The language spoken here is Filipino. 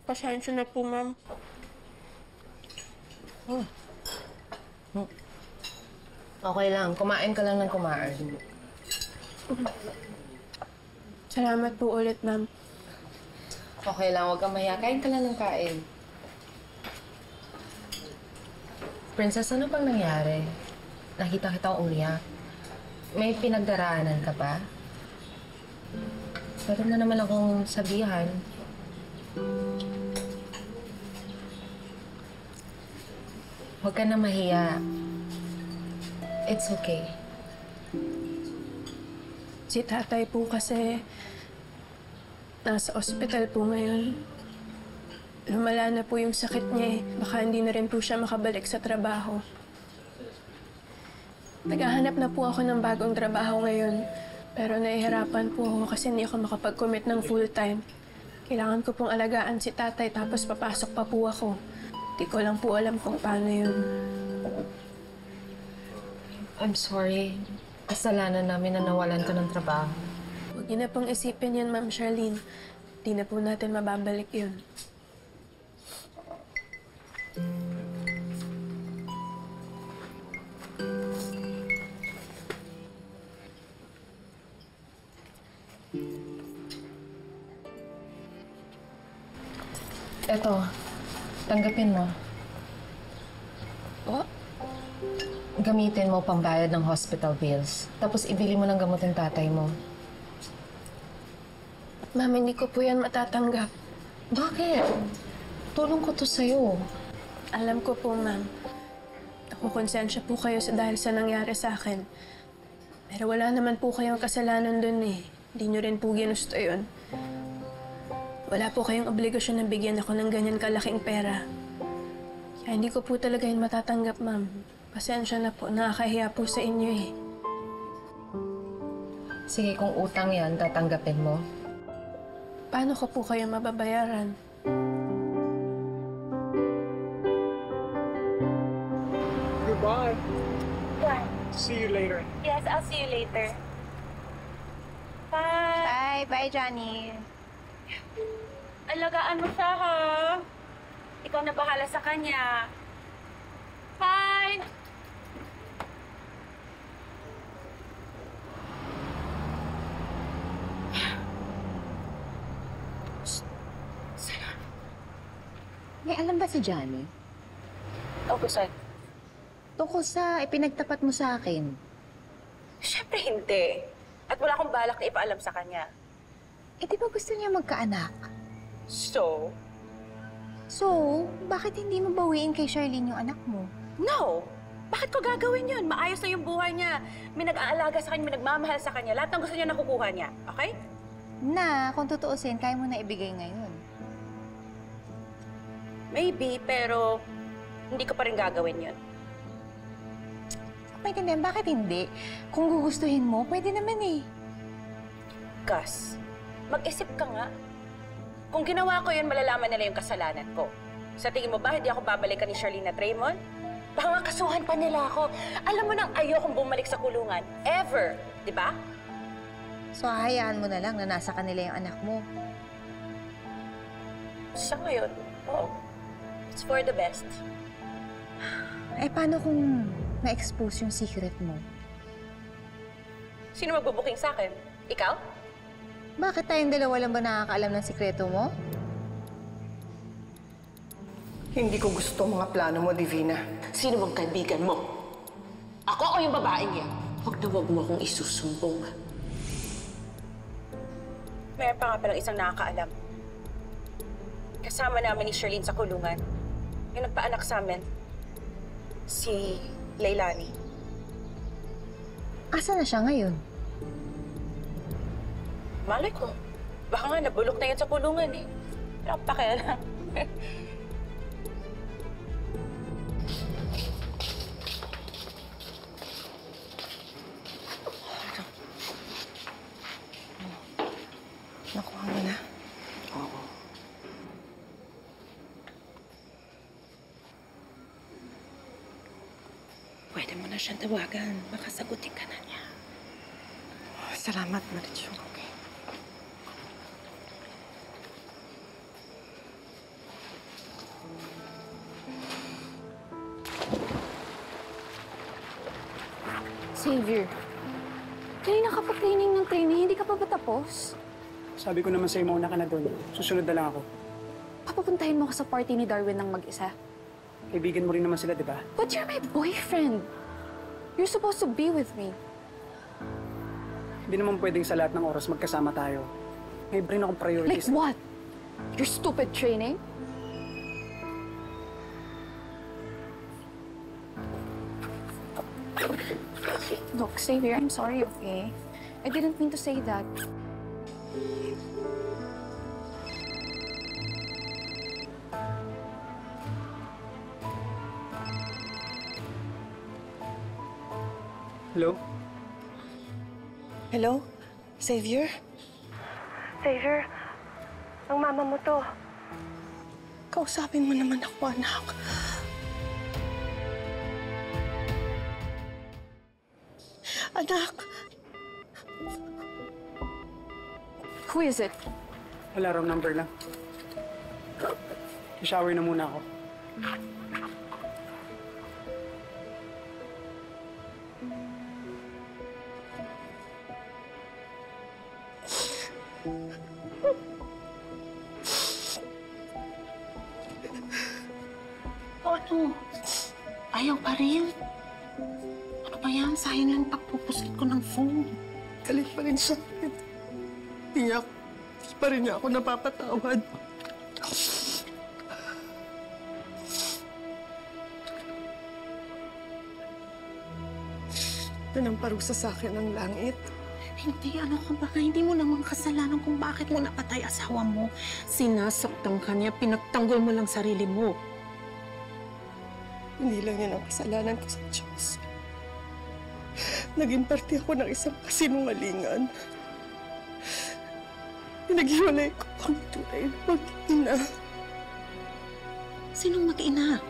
Pasensya na po, ma'am. Okay lang. Kumain ka lang ng kumain. Salamat po ulit, ma'am. Okay lang. Huwag kang mahiya. Kain ka lang ng kain. Princess, ano bang nangyari? Nakita kitang umiyak. May pinagdaraanan ka ba? Pero na naman akong sabihan. Huwag ka na mahiya. It's okay. Si tatay po kasi nasa ospital po ngayon. Lumala na po yung sakit niya eh. Baka hindi na rin po siya makabalik sa trabaho. Naghahanap na po ako ng bagong trabaho ngayon. Pero nahihirapan po ako kasi hindi ako makapag-commit ng full-time. Kailangan ko pong alagaan si tatay tapos papasok pa po ako. Di ko lang po alam kung paano yun. I'm sorry. Kasalanan namin na nawalan ka ng trabaho. Huwag niyo na pong isipin yan, Ma'am Charlene. Di na po natin mababalik yun. Eto, tanggapin mo. Oh? Gamitin mo pambayad ng hospital bills. Tapos ibili mo ng gamot ng tatay mo. Ma'am, hindi ko po yan matatanggap. Bakit? Tulong ko to sa'yo. Alam ko po, ma'am. Nakukonsensya po kayo dahil sa nangyari sa akin. Pero wala naman po kayong kasalanan dun eh. Hindi nyo rin po ginusto yun. Wala po kayong obligasyon na bigyan ako ng ganyan kalaking pera. Kaya hindi ko po talaga yun matatanggap, ma'am. Pasensya na po. Nakakahiya po sa inyo eh. Sige, kung utang yan, tatanggapin mo. Paano ko po kayo mababayaran? Goodbye. What? See you later. Yes, I'll see you later. Bye! Bye, Johnny. Alagaan mo siya, ha? Ikaw na bahala sa kanya. Bye! May alam ba si Johnny? Okay, sir. Tungkol sa ipinagtapat mo sa akin. Siyempre hindi. At wala akong balak na ipaalam sa kanya. Eh, di ba gusto niya magkaanak? So? So, bakit hindi mo bawiin kay Charlene yung anak mo? No! Bakit ko gagawin yun? Maayos na yung buhay niya. May nag-aalaga sa kanya, may nagmamahal sa kanya. Lahat ng gusto niya nakukuha niya. Okay? Na, kung tutuusin, kaya mo na ibigay ngayon. Maybe, pero hindi ko pa rin gagawin yun. Maintindihan, bakit hindi? Kung gugustuhin mo, pwede naman eh. Gus, mag-isip ka nga. Kung ginawa ko yun, malalaman nila yung kasalanan ko. Sa tingin mo ba, hindi ako babalikan ni Charlene at Raymond? Baka nga kasuhan pa nila ako. Alam mo nang ayokong bumalik sa kulungan. Ever. Di ba? So, hahayaan mo na lang na nasa kanila yung anak mo. Sa ngayon, oo. It's for the best. Eh, paano kung na-expose yung secret mo? Sino magbubuking sa akin? Ikaw? Bakit tayong dalawa lang ba nakakaalam ng sikreto mo? Hindi ko gusto mga plano mo, Divina. Sino bang kaibigan mo? Ako o yung babaeng yan? Huwag na huwag mo akong isusumbong. Meron pa nga palang isang nakakaalam. Kasama namin ni Charlene sa kulungan. Yung nagpaanak sa amin. Si Leilani. Asa na siya ngayon? Malay ko. Baka nga nabulok na yan sa kulungan eh. Pero ang pakialam. Nakuha mo na? Oo. Pwede mo na siyang tawagan. Makasagutin ka na niya. Salamat, Marichu. Okay. Xavier, kanina ka pa training ng training, hindi ka pa ba tapos? Sabi ko naman sa'yo, mauna ka na doon. Susunod na lang ako. Papapuntahin mo ko sa party ni Darwin ng mag-isa. Kaibigan mo rin naman sila, di ba? But you're my boyfriend. You're supposed to be with me. Hindi naman pwedeng sa lahat ng oras magkasama tayo. May brain akong Like priorities. what? Your stupid training? Look, Xavier, I'm sorry, okay? I didn't mean to say that. Hello? Hello? Xavier? Xavier, ang mama mo to. Kausapin mo naman ako, anak. Anak! Who is it? Wala, wrong number lang. I-shower na muna ako. O ano? Ayaw pa rin? Ano ba yan? Sayang lang pagpupusit ko ng phone. Galit pa rin siya. Di pa rin niya ako napapatawad. Ito ng parusa sa akin ng langit. Hindi, ano ka ba? Hindi mo naman kasalanan kung bakit mo napatay asawa mo. Sinasaktan ka niya, pinagtanggol mo lang sarili mo. Hindi lang yan ang kasalanan ko sa Diyos. Naging parte ako ng isang kasinungalingan. Pinaghiwalay ko ang tunay na mag-ina. Sinong mag-ina?